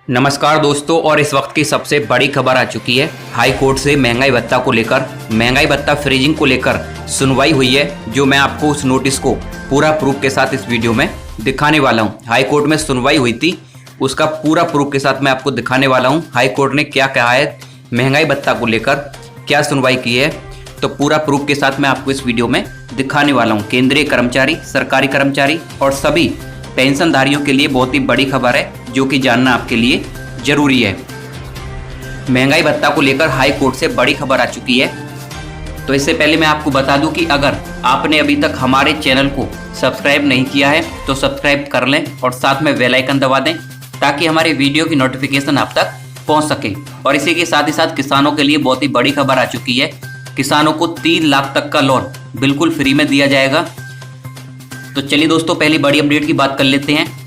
नमस्कार दोस्तों। और इस वक्त की सबसे बड़ी खबर आ चुकी है। हाई कोर्ट से महंगाई भत्ता को लेकर, महंगाई भत्ता फ्रीजिंग को लेकर सुनवाई हुई है, जो मैं आपको उस नोटिस को पूरा प्रूफ के साथ इस वीडियो में दिखाने वाला हूं। हाई कोर्ट में सुनवाई हुई थी, उसका पूरा प्रूफ के साथ मैं आपको दिखाने वाला हूं। हाई कोर्ट ने क्या कहा है, महंगाई भत्ता को लेकर क्या सुनवाई की है, तो पूरा प्रूफ के साथ मैं आपको इस वीडियो में दिखाने वाला हूँ। केंद्रीय कर्मचारी, सरकारी कर्मचारी और सभी पेंशनधारियों के लिए बहुत ही बड़ी खबर है, जो कि जानना आपके लिए जरूरी है। महंगाई भत्ता को लेकर हाई कोर्ट से बड़ी खबर आ चुकी है। तो इससे पहले मैं आपको बता दूं कि अगर आपने अभी तक हमारे चैनल को सब्सक्राइब नहीं किया है तो सब्सक्राइब कर लें और साथ में बेल आइकन दबा दें, ताकि हमारे वीडियो की नोटिफिकेशन आप तक पहुंच सके। और इसी के साथ ही साथ किसानों के लिए बहुत ही बड़ी खबर आ चुकी है। किसानों को 3 लाख तक का लोन बिल्कुल फ्री में दिया जाएगा। तो चलिए दोस्तों, पहली बड़ी अपडेट की बात कर लेते हैं।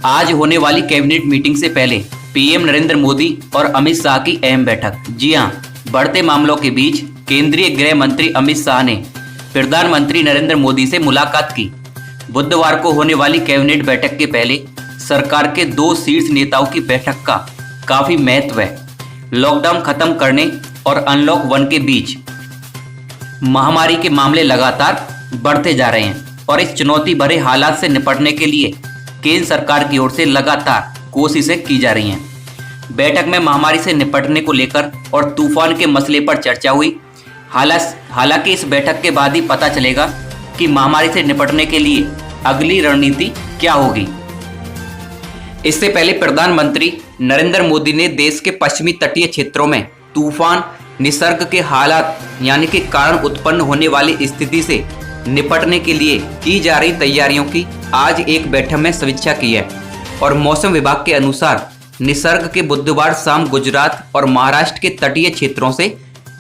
आज होने वाली कैबिनेट मीटिंग से पहले पीएम नरेंद्र मोदी और अमित शाह की अहम बैठक। जी हां, बढ़ते मामलों के बीच केंद्रीय गृह मंत्री अमित शाह ने प्रधानमंत्री नरेंद्र मोदी से मुलाकात की। बुधवार को होने वाली कैबिनेट बैठक के पहले सरकार के 2 शीर्ष नेताओं की बैठक का काफी महत्व है। लॉकडाउन खत्म करने और अनलॉक 1 के बीच महामारी के मामले लगातार बढ़ते जा रहे हैं और इस चुनौती भरे हालात से निपटने के लिए केंद्र सरकार की ओर से लगातार कोशिशें की जा रही हैं। बैठक में महामारी से निपटने को लेकर और तूफान के मसले पर चर्चा हुई। हालांकि इस बैठक के बाद ही पता चलेगा कि महामारी से निपटने के लिए अगली रणनीति क्या होगी। इससे पहले प्रधानमंत्री नरेंद्र मोदी ने देश के पश्चिमी तटीय क्षेत्रों में तूफान, निसर्ग के हालात यानी कि कारण उत्पन्न होने वाली स्थिति से निपटने के लिए की जा रही तैयारियों की आज एक बैठक में समीक्षा की है। और मौसम विभाग के अनुसार निसर्ग के बुधवार शाम गुजरात और महाराष्ट्र के तटीय क्षेत्रों से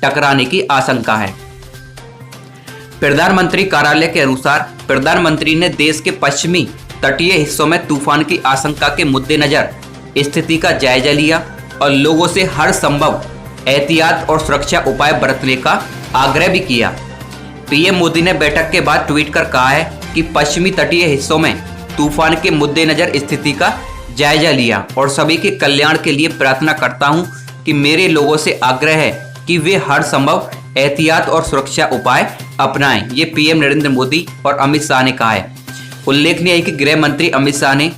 टकराने की आशंका है। प्रधानमंत्री कार्यालय के अनुसार प्रधानमंत्री ने देश के पश्चिमी तटीय हिस्सों में तूफान की आशंका के मद्देनजर स्थिति का जायजा लिया और लोगों से हर संभव एहतियात और सुरक्षा उपाय बरतने का आग्रह भी किया। पीएम मोदी ने बैठक के बाद ट्वीट कर कहा है कि पश्चिमी तटीय हिस्सों में तूफान के मद्देनजर स्थिति का जायजा लिया और सभी के कल्याण के लिए प्रार्थना करता हूं कि मेरे लोगों से आग्रह है कि वे हर संभव एहतियात और सुरक्षा उपाय अपनाएं। ये पीएम नरेंद्र मोदी और अमित शाह ने कहा है। उल्लेखनीय है कि गृह मंत्री अमित शाह ने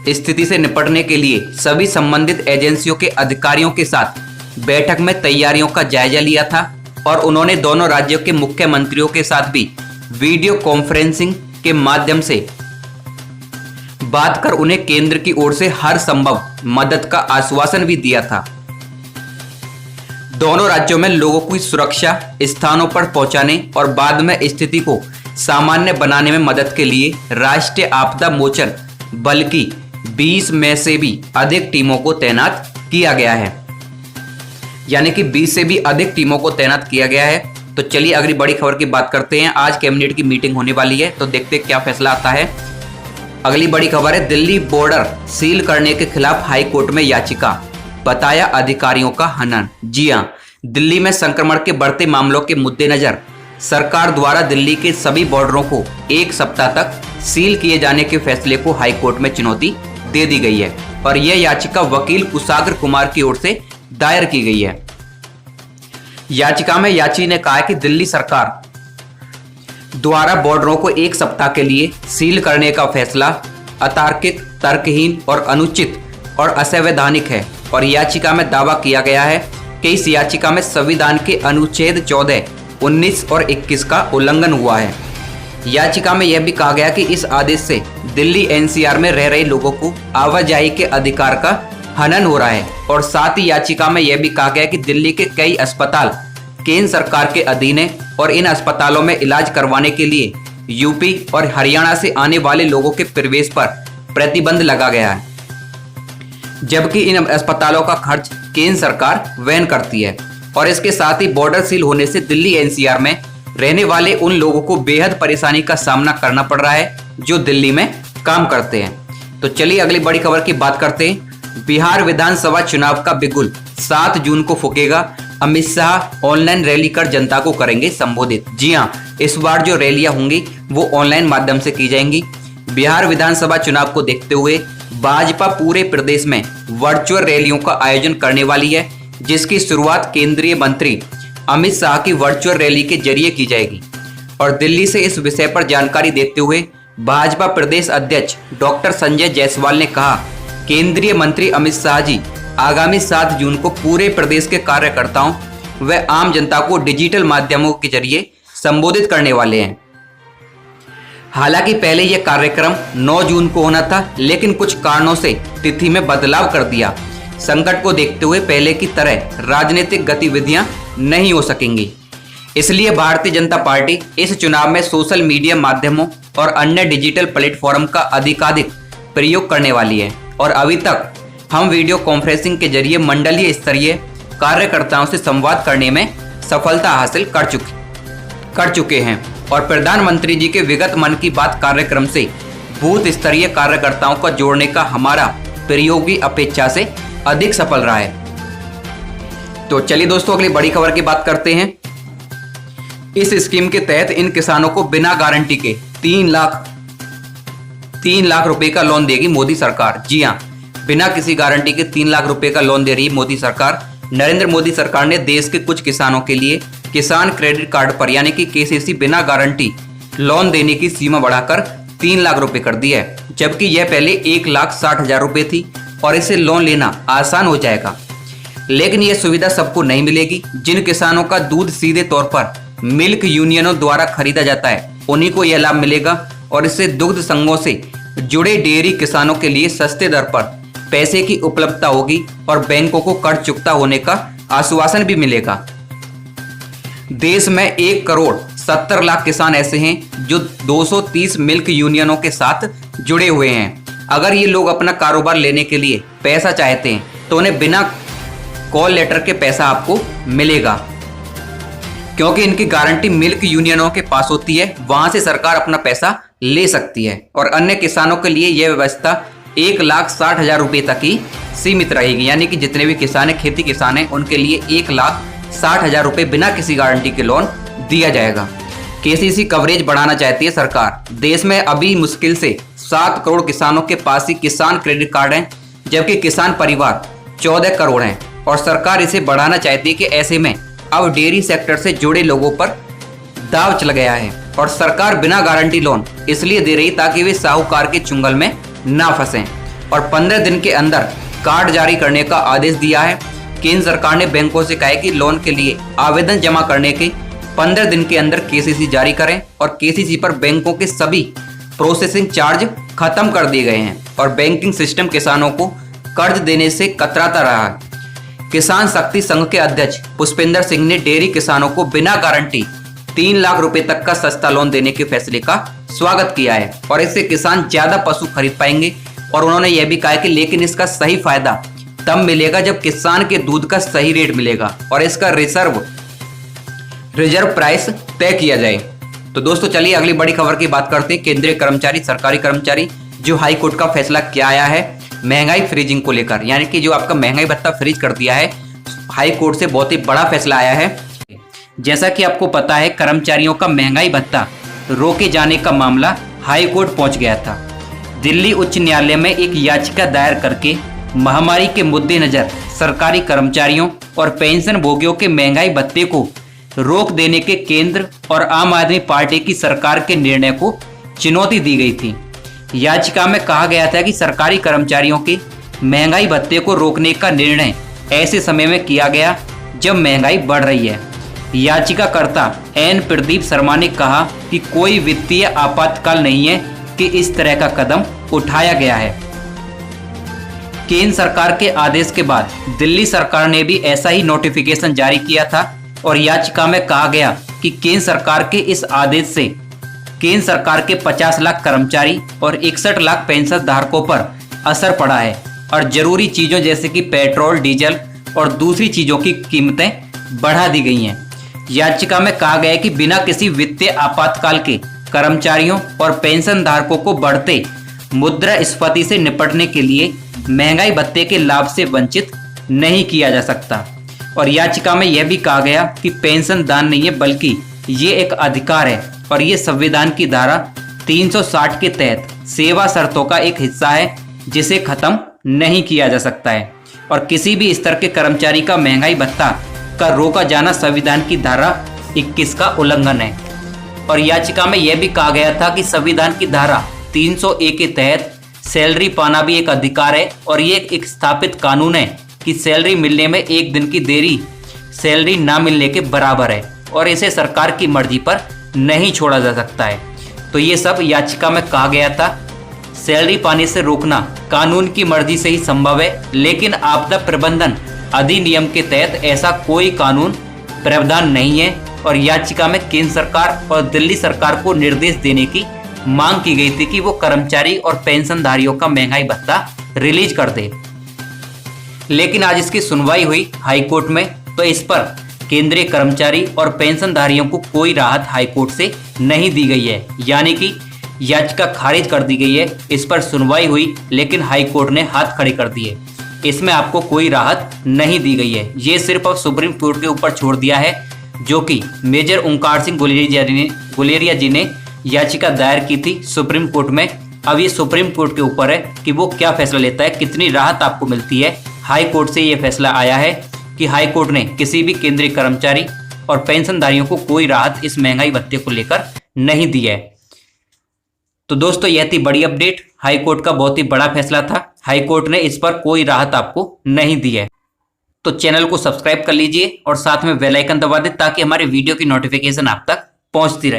स्थिति से निपटने के लिए सभी संबंधित एजेंसियों के अधिकारियों के साथ बैठक में तैयारियों का जायजा लिया था और उन्होंने दोनों राज्यों के मुख्यमंत्रियों के साथ भी वीडियो कॉन्फ्रेंसिंग के माध्यम से बात कर उन्हें केंद्र की ओर से हर संभव मदद का आश्वासन भी दिया था। दोनों राज्यों में लोगों की सुरक्षा, स्थानों पर पहुंचाने और बाद में स्थिति को सामान्य बनाने में मदद के लिए राष्ट्रीय आपदा मोचन बल की 20 में से भी अधिक टीमों को तैनात किया गया है। यानी कि 20 से भी अधिक टीमों को तैनात किया गया है। तो चलिए अगली बड़ी खबर की बात करते हैं। आज कैबिनेट की मीटिंग होने वाली है, तो देखते हैं क्या फैसला आता है। अगली बड़ी खबर है, दिल्ली बॉर्डर सील करने के खिलाफ हाई कोर्ट में याचिका, बताया अधिकारियों का हनन। जी हां, दिल्ली में संक्रमण के बढ़ते मामलों के मद्देनजर सरकार द्वारा दिल्ली के सभी बॉर्डरों को 1 सप्ताह तक सील किए जाने के फैसले को हाई कोर्ट में चुनौती दे दी गई है और यह याचिका वकील कुशाग्र कुमार की ओर से दायर की गई है। याचिका में याची ने कहा है कि दिल्ली सरकार द्वारा बॉर्डरों को 1 सप्ताह के लिए सील करने का फैसला अतार्किक, तर्कहीन और अनुचित और असंवैधानिक है। और याचिका में दावा किया गया है कि इस याचिका में संविधान के अनुच्छेद 14, 19 और 21 का उल्लंघन हुआ है। याचिका में यह भी कहा गया कि इस आदेश से दिल्ली एनसीआर में रह रहे लोगों को आवाजाही के अधिकार का हनन हो रहा है। और साथ ही याचिका में यह भी कहा गया कि दिल्ली के कई अस्पताल केंद्र सरकार के अधीन है और इन अस्पतालों में इलाज करवाने के लिए यूपी और हरियाणा से आने वाले लोगों के प्रवेश पर प्रतिबंध लगा गया है, जबकि इन अस्पतालों का खर्च केंद्र सरकार वहन करती है। और इसके साथ ही बॉर्डर सील होने से दिल्ली एनसीआर में रहने वाले उन लोगों को बेहद परेशानी का सामना करना पड़ रहा है जो दिल्ली में काम करते हैं। तो चलिए अगली बड़ी खबर की बात करते हैं। बिहार विधानसभा चुनाव का बिगुल 7 जून को फूकेगा। अमित शाह ऑनलाइन रैली कर जनता को करेंगे संबोधित। जी हां, इस बार जो रैलियां होंगी वो ऑनलाइन माध्यम से की जाएंगी। बिहार विधानसभा चुनाव को देखते हुए भाजपा पूरे प्रदेश में वर्चुअल रैलियों का आयोजन करने वाली है, जिसकी शुरुआत केंद्रीय मंत्री अमित शाह की वर्चुअल रैली के जरिए की जाएगी। और दिल्ली से इस विषय पर जानकारी देते हुए भाजपा प्रदेश अध्यक्ष डॉक्टर संजय जायसवाल ने कहा, केंद्रीय मंत्री अमित शाह जी आगामी 7 जून को पूरे प्रदेश के कार्यकर्ताओं व आम जनता को डिजिटल माध्यमों के जरिए संबोधित करने वाले हैं। हालांकि पहले यह कार्यक्रम 9 जून को होना था, लेकिन कुछ कारणों से तिथि में बदलाव कर दिया। संकट को देखते हुए पहले की तरह राजनीतिक गतिविधियां नहीं हो सकेंगी। इसलिए भारतीय जनता पार्टी इस चुनाव में सोशल मीडिया माध्यमों और अन्य डिजिटल प्लेटफॉर्म का अधिकाधिक प्रयोग करने वाली है। और अभी तक हम वीडियो कॉन्फ्रेंसिंग के जरिए मंडलीय स्तरीय कार्यकर्ताओं से संवाद करने में सफलता हासिल कर चुके हैं और प्रधानमंत्री जी के विगत मन की बात कार्यक्रम से बूथ स्तरीय कार्यकर्ताओं को जोड़ने का हमारा प्रयोग भी अपेक्षा से अधिक सफल रहा है। तो चलिए दोस्तों, अगली बड़ी खबर की बात करते हैं। इस स्कीम के तहत इन किसानों को बिना गारंटी के 3 लाख रुपए का लोन देगी मोदी सरकार। जी हां, बिना किसी गारंटी के 3 लाख रुपए का लोन दे रही है मोदी सरकार। नरेंद्र मोदी सरकार ने देश के कुछ किसानों के लिए किसान क्रेडिट कार्ड पर यानी कि केसीसी बिना गारंटी लोन देने की सीमा बढ़ाकर 3 लाख रुपए कर दी है, जबकि यह पहले 1,60,000 रुपए थी और इसे लोन लेना आसान हो जाएगा। लेकिन यह सुविधा सबको नहीं मिलेगी। जिन किसानों का दूध सीधे तौर पर मिल्क यूनियनों द्वारा खरीदा जाता है, उन्हीं को यह लाभ मिलेगा और इससे दुग्ध संघों से जुड़े डेयरी किसानों के लिए सस्ते दर पर पैसे की उपलब्धता होगी और बैंकों को कर्ज चुकता होने का आश्वासन भी मिलेगा। देश में 1,70,00,000 किसान ऐसे हैं जो 230 मिल्क यूनियनों के साथ जुड़े हुए हैं। अगर ये लोग अपना कारोबार लेने के लिए पैसा चाहते हैं तो उन्हें बिना कॉल लेटर के पैसा आपको मिलेगा, क्योंकि इनकी गारंटी मिल्क यूनियनों के पास होती है, वहां से सरकार अपना पैसा ले सकती है। और अन्य किसानों के लिए यह व्यवस्था 1,60,000 रुपए तक ही सीमित रहेगी, यानी कि जितने भी किसान हैं, खेती किसान हैं, उनके लिए 1,60,000 रुपए बिना किसी गारंटी के लोन दिया जाएगा। केसीसी कवरेज बढ़ाना चाहती है सरकार। देश में अभी मुश्किल से 7 करोड़ किसानों के पास ही किसान क्रेडिट कार्ड हैं, जबकि किसान परिवार 14 करोड़ हैं और सरकार इसे बढ़ाना चाहती है कि ऐसे में अब डेयरी सेक्टर से जुड़े लोगों पर दाव चल गया है और सरकार बिना गारंटी लोन इसलिए दे रही ताकि वे साहूकार के चुंगल में ना फंसें। और 15 दिन के अंदर कार्ड जारी करने का आदेश दिया है। केंद्र सरकार ने बैंकों से कहा है कि लोन के लिए आवेदन जमा करने के 15 दिन के अंदर केसीसी जारी करें और केसीसी पर बैंकों के सभी प्रोसेसिंग चार्ज खत्म कर दिए गए हैं और बैंकिंग सिस्टम किसानों को कर्ज देने से कतराता रहा है। किसान शक्ति संघ के अध्यक्ष पुष्पेंद्र सिंह ने डेयरी किसानों को बिना गारंटी 3 लाख रुपए तक का सस्ता लोन देने के फैसले का स्वागत किया है और इससे किसान ज्यादा पशु खरीद पाएंगे। और उन्होंने यह भी कहा है कि लेकिन इसका सही फायदा तब मिलेगा जब किसान के दूध का सही रेट मिलेगा और इसका रिजर्व प्राइस तय किया जाए। तो दोस्तों चलिए अगली बड़ी खबर की बात करते हैं। केंद्रीय कर्मचारी, सरकारी कर्मचारी जो हाई कोर्ट का फैसला क्या आया है महंगाई फ्रीजिंग को लेकर, यानी कि जो आपका महंगाई भत्ता फ्रीज कर दिया है, हाई कोर्ट से बहुत ही बड़ा फैसला आया है। जैसा कि आपको पता है, कर्मचारियों का महंगाई भत्ता रोके जाने का मामला हाई कोर्ट पहुंच गया था। दिल्ली उच्च न्यायालय में एक याचिका दायर करके महामारी के मद्देनजर सरकारी कर्मचारियों और पेंशन भोगियों के महंगाई भत्ते को रोक देने के केंद्र और आम आदमी पार्टी की सरकार के निर्णय को चुनौती दी गई थी। याचिका में कहा गया था कि सरकारी कर्मचारियों के महंगाई भत्ते को रोकने का निर्णय ऐसे समय में किया गया जब महंगाई बढ़ रही है। याचिकाकर्ता एन प्रदीप शर्मा ने कहा कि कोई वित्तीय आपातकाल नहीं है कि इस तरह का कदम उठाया गया है। केंद्र सरकार के आदेश के बाद दिल्ली सरकार ने भी ऐसा ही नोटिफिकेशन जारी किया था और याचिका में कहा गया कि केंद्र सरकार के इस आदेश से केंद्र सरकार के 50 लाख कर्मचारी और 61 लाख पेंशन धारकों पर असर पड़ा है और जरूरी चीजों जैसे कि पेट्रोल, डीजल और दूसरी चीजों की कीमतें बढ़ा दी गई हैं। याचिका में कहा गया है कि बिना किसी वित्तीय आपातकाल के कर्मचारियों और पेंशन धारकों को बढ़ते मुद्रास्फीति से निपटने के लिए महंगाई भत्ते के लाभ से वंचित नहीं किया जा सकता। और याचिका में यह भी कहा गया कि पेंशन दान नहीं है बल्कि ये एक अधिकार है और ये संविधान की धारा 360 के तहत सेवा शर्तों का एक हिस्सा है। जिसे खत्म नहीं किया जा सकता है और किसी भी स्तर के कर्मचारी का महंगाई भत्ता का रोका जाना संविधान की धारा 21 का उल्लंघन है। और याचिका में यह भी कहा गया था कि संविधान की धारा 301 के तहत सैलरी पाना भी एक अधिकार है और ये एक स्थापित कानून है कि सैलरी मिलने में एक दिन की देरी सैलरी ना मिलने के बराबर है और इसे सरकार की मर्जी पर नहीं छोड़ा जा सकता है। तो ये सब याचिका में कहा गया था। सैलरी पाने से रोकना कानून की मर्जी से ही संभव है, लेकिन आपदा प्रबंधन अधिनियम के तहत ऐसा कोई कानून प्रावधान नहीं है और याचिका में केंद्र सरकार और दिल्ली सरकार को निर्देश देने की मांग की गई थी कि वो कर्मचारी और पेंशनधारियों का महंगाई भत्ता रिलीज कर दे। लेकिन आज इसकी सुनवाई हुई हाई कोर्ट में, तो इस पर केंद्रीय कर्मचारी और पेंशनधारियों को कोई राहत हाई कोर्ट से नहीं दी गई है, यानी कि याचिका खारिज कर दी गई है। इस पर सुनवाई हुई लेकिन हाई कोर्ट ने हाथ खड़े कर दिए, इसमें आपको कोई राहत नहीं दी गई है। ये सिर्फ अब सुप्रीम कोर्ट के ऊपर छोड़ दिया है, जो कि मेजर ओंकार सिंह गुलेरिया जी ने याचिका दायर की थी सुप्रीम कोर्ट में। अब ये सुप्रीम कोर्ट के ऊपर है कि वो क्या फैसला लेता है, कितनी राहत आपको मिलती है। हाई कोर्ट से ये फैसला आया है कि हाई कोर्ट ने किसी भी केंद्रीय कर्मचारी और पेंशनधारियों को कोई राहत इस महंगाई भत्ते को लेकर नहीं दी है। तो दोस्तों, यह थी बड़ी अपडेट। हाई कोर्ट का बहुत ही बड़ा फैसला था। हाई कोर्ट ने इस पर कोई राहत आपको नहीं दी है। तो चैनल को सब्सक्राइब कर लीजिए और साथ में बेल आइकन दबा दें ताकि हमारे वीडियो की नोटिफिकेशन आप तक पहुंचती रहे।